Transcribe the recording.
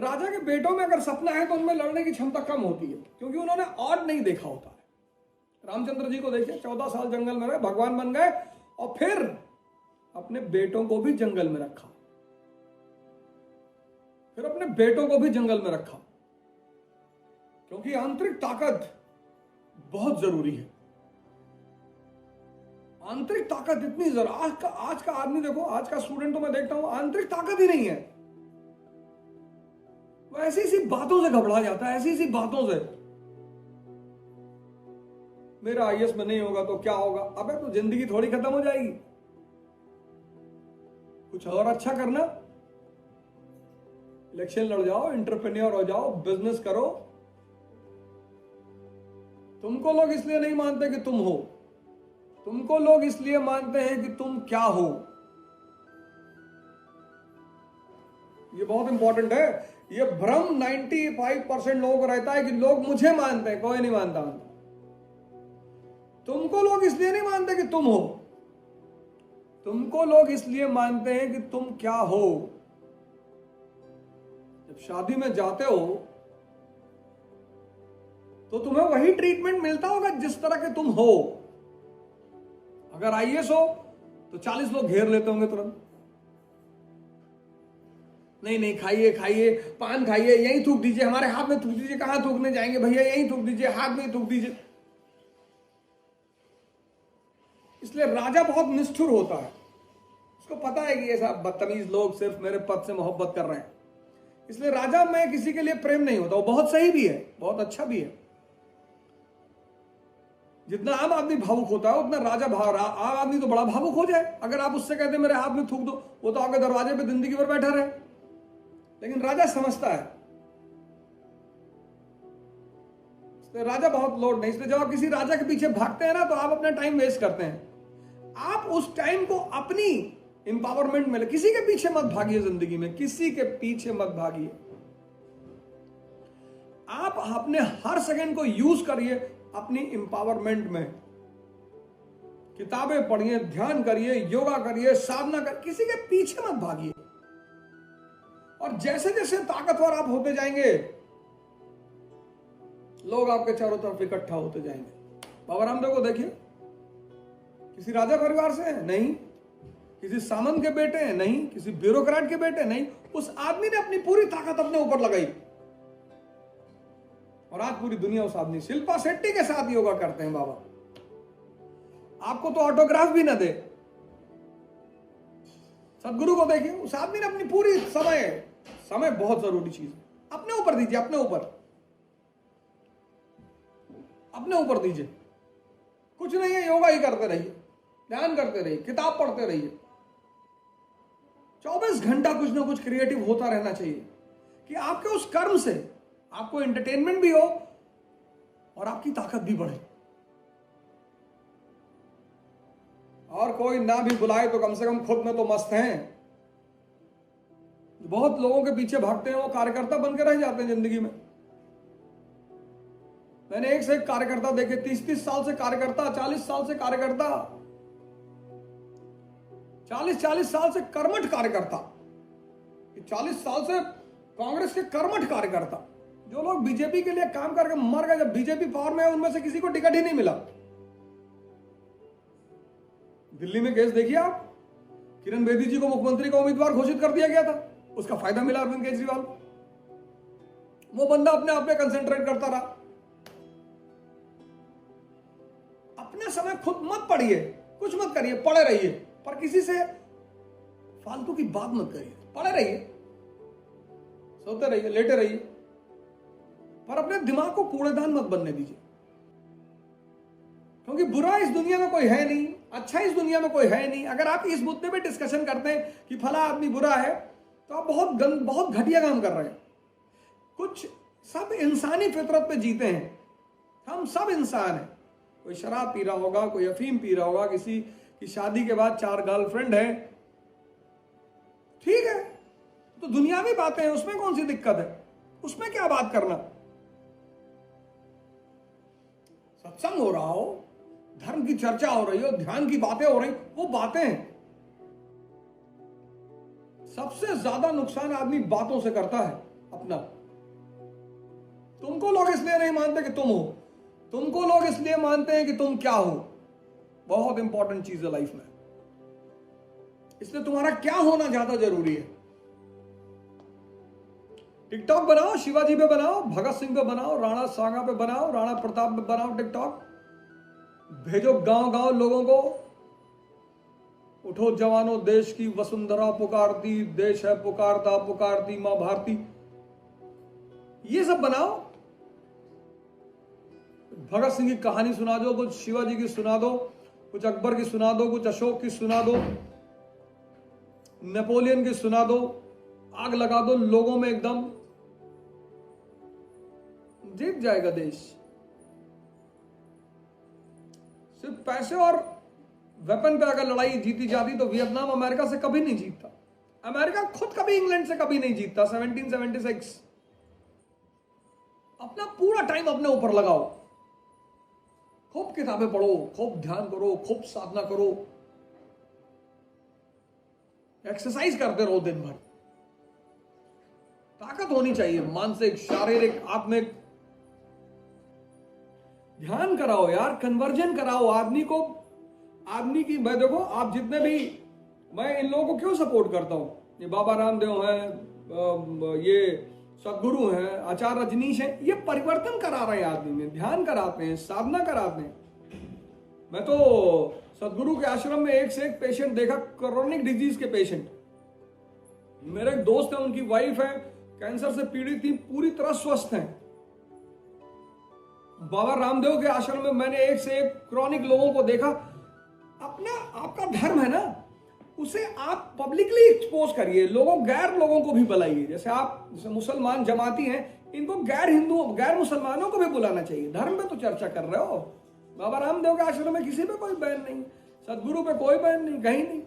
राजा के बेटों में अगर सपना है तो उनमें लड़ने की क्षमता कम होती है, क्योंकि उन्होंने और नहीं देखा होता है। रामचंद्र जी को देखिए, 14 साल जंगल में रहे, भगवान बन गए और फिर अपने बेटों को भी जंगल में रखा, फिर अपने बेटों को भी जंगल में रखा, क्योंकि आंतरिक ताकत बहुत जरूरी है। आंतरिक ताकत इतनी जरूरी। आज का आदमी देखो, आज का स्टूडेंट तो मैं देखता हूं आंतरिक ताकत ही नहीं है। वो ऐसी सी बातों से घबरा जाता है, ऐसी सी बातों से, मेरा आईएएस में नहीं होगा तो क्या होगा। अबे तो जिंदगी थोड़ी खत्म हो जाएगी, कुछ और अच्छा करना, इलेक्शन लड़ जाओ, एंटरप्रेन्योर हो जाओ, बिजनेस करो। तुमको लोग इसलिए नहीं मानते कि तुम हो, तुमको लोग इसलिए मानते हैं कि तुम क्या हो। ये बहुत इंपॉर्टेंट है। ये भ्रम 95% लोगों को रहता है कि लोग मुझे मानते हैं, कोई नहीं मानता। तुमको लोग इसलिए नहीं मानते कि तुम हो, तुमको लोग इसलिए मानते हैं कि तुम क्या हो। जब शादी में जाते हो तो तुम्हें वही ट्रीटमेंट मिलता होगा जिस तरह के तुम हो। अगर आईएएस हो तो 40 लोग घेर लेते होंगे तुरंत, नहीं नहीं खाइए खाइए, पान खाइए, यहीं थूक दीजिए, हमारे हाथ में थूक दीजिए। कहां थूकने जाएंगे भैया, यहीं थूक दीजिए, हाथ में थूक दीजिए। इसलिए राजा बहुत निष्ठुर होता है, उसको पता है कि ऐसा बदतमीज लोग सिर्फ मेरे पद से मोहब्बत कर रहे हैं, इसलिए राजा में किसी के लिए प्रेम नहीं होता। वो बहुत सही भी है, बहुत अच्छा भी है। जितना आम आदमी भावुक होता है उतना राजा आम आदमी तो बड़ा भावुक हो जाए। अगर आप उससे कहते मेरे हाथ में थूक दो, वो तो आपके दरवाजे पे जिंदगी भर बैठा रहे। लेकिन राजा समझता है, इसलिए राजा बहुत लोड नहीं। इसलिए जब आप किसी राजा के पीछे भागते हैं ना तो आप अपना टाइम वेस्ट करते हैं। आप उस टाइम को अपनी इंपावरमेंट में, किसी के पीछे मत भागिए जिंदगी में, किसी के पीछे मत भागिए। आप अपने हर सेकंड को यूज करिए अपनी इंपावरमेंट में। किताबें पढ़िए, ध्यान करिए, योगा करिए, साधना करिए, किसी के पीछे मत भागिए। और जैसे जैसे ताकतवर आप होते जाएंगे, लोग आपके चारों तरफ इकट्ठा होते जाएंगे। बाबा रामदेव को देखिए, किसी राजा परिवार से है नहीं, किसी सामंत के बेटे हैं नहीं, किसी ब्यूरोक्रेट के बेटे नहीं। उस आदमी ने अपनी पूरी ताकत अपने ऊपर लगाई और आज पूरी दुनिया उस आदमी शिल्पा शेट्टी के साथ योगा करते हैं। बाबा आपको तो ऑटोग्राफ भी ना दे। सदगुरु को देखिए, उस आदमी ने अपनी पूरी समय बहुत जरूरी चीज है, अपने ऊपर दीजिए, अपने ऊपर दीजिए। कुछ नहीं है, योगा ही करते रहिए, ध्यान करते रहिए, किताब पढ़ते रहिए। 24 घंटा कुछ ना कुछ क्रिएटिव होता रहना चाहिए कि आपके उस कर्म से आपको एंटरटेनमेंट भी हो और आपकी ताकत भी बढ़े। और कोई ना भी बुलाए तो कम से कम खुद में तो मस्त हैं। बहुत लोगों के पीछे भागते हैं वो कार्यकर्ता बनकर रह जाते हैं जिंदगी में। मैंने एक से एक कार्यकर्ता देखे, 30-30 साल से कार्यकर्ता, 40 साल से कार्यकर्ता, 40-40 साल से कर्मठ कार्यकर्ता, 40 साल से कांग्रेस के कर्मठ कार्यकर्ता। जो लोग बीजेपी के लिए काम करके मर गए जब बीजेपी पावर में है, उनमें से किसी को टिकट ही नहीं मिला। दिल्ली में केस देखिए आप, किरण बेदी जी को मुख्यमंत्री का उम्मीदवार घोषित कर दिया गया था, उसका फायदा मिला अरविंद केजरीवाल। वो बंदा अपने आप में कंसेंट्रेट करता रहा। अपना समय खुद मत पढ़िए, कुछ मत करिए, पढ़े रहिए, पर किसी से फालतू की बात मत करिए। पढ़े रहिए, सोते रहिए, लेटे रहिए, पर अपने दिमाग को कूड़ेदान मत बनने दीजिए। क्योंकि बुरा इस दुनिया में कोई है नहीं, अच्छा इस दुनिया में कोई है नहीं। अगर आप इस मुद्दे पे डिस्कशन करते हैं कि फला आदमी बुरा है, तो आप बहुत घटिया काम कर रहे हैं। कुछ सब इंसानी फितरत पे जीते हैं, हम सब इंसान हैं। कोई शराब पी रहा होगा, कोई अफीम पी रहा होगा, किसी की शादी के बाद 4 गर्लफ्रेंड है, ठीक है, तो दुनियावी बातें हैं, उसमें कौन सी दिक्कत है, उसमें क्या बात करना। सत्संग हो रहा हो, धर्म की चर्चा हो रही हो, ध्यान की बातें हो रही, वो बातें हैं। सबसे ज्यादा नुकसान आदमी बातों से करता है। अपना। तुमको लोग इसलिए नहीं मानते कि तुम हो, तुमको लोग इसलिए मानते हैं कि तुम क्या हो। बहुत इंपॉर्टेंट चीज है लाइफ में, इसलिए तुम्हारा क्या होना ज्यादा जरूरी है। टिकटॉक बनाओ, शिवाजी पे बनाओ, भगत सिंह पे बनाओ, राणा सांगा पे बनाओ, राणा प्रताप पे बनाओ टिकटॉक, भेजो गांव गांव लोगों को, उठो जवानों देश की वसुंधरा पुकारती, देश है पुकारता पुकारती मां भारती, ये सब बनाओ। भगत सिंह की कहानी सुना दो, कुछ शिवाजी की सुना दो, कुछ अकबर की सुना दो, कुछ अशोक की सुना दो, नेपोलियन की सुना दो, आग लगा दो लोगों में, एकदम जीत जाएगा देश। सिर्फ पैसे और वेपन पे अगर लड़ाई जीती जाती तो वियतनाम अमेरिका से कभी नहीं जीतता। अमेरिका खुद कभी इंग्लैंड से कभी नहीं जीतता। 1776। अपना पूरा टाइम अपने ऊपर लगाओ, खूब किताबें पढ़ो, खूब ध्यान करो, खूब साधना करो, एक्सरसाइज करते रहो दिन भर। ताकत होनी चाहिए, मानसिक, शारीरिक, आत्मिक। ध्यान कराओ यार, कन्वर्जन कराओ आदमी को। आदमी की, मैं देखो आप जितने भी, मैं इन लोगों को क्यों सपोर्ट करता हूं, ये बाबा रामदेव हैं, ये सदगुरु हैं, आचार्य रजनीश हैं, ये परिवर्तन करा रहे हैं आदमी में, ध्यान कराते हैं, साधना कराते हैं। मैं तो सदगुरु के आश्रम में एक से एक पेशेंट देखा, क्रोनिक डिजीज के पेशेंट। मेरे एक दोस्त है, उनकी वाइफ है, कैंसर से पीड़ित थी, पूरी तरह स्वस्थ हैं। बाबा रामदेव के आश्रम में मैंने एक से एक क्रॉनिक लोगों को देखा। अपना आपका धर्म है ना, उसे आप पब्लिकली एक्सपोज करिए, गैर लोगों को भी बुलाइए। जैसे आप, जैसे मुसलमान जमाती हैं, इनको गैर हिंदुओं, गैर मुसलमानों को भी बुलाना चाहिए। धर्म पे तो चर्चा कर रहे हो। बाबा रामदेव के आश्रम में किसी पे कोई बैन नहीं, सदगुरु पे कोई बैन नहीं, कहीं नहीं।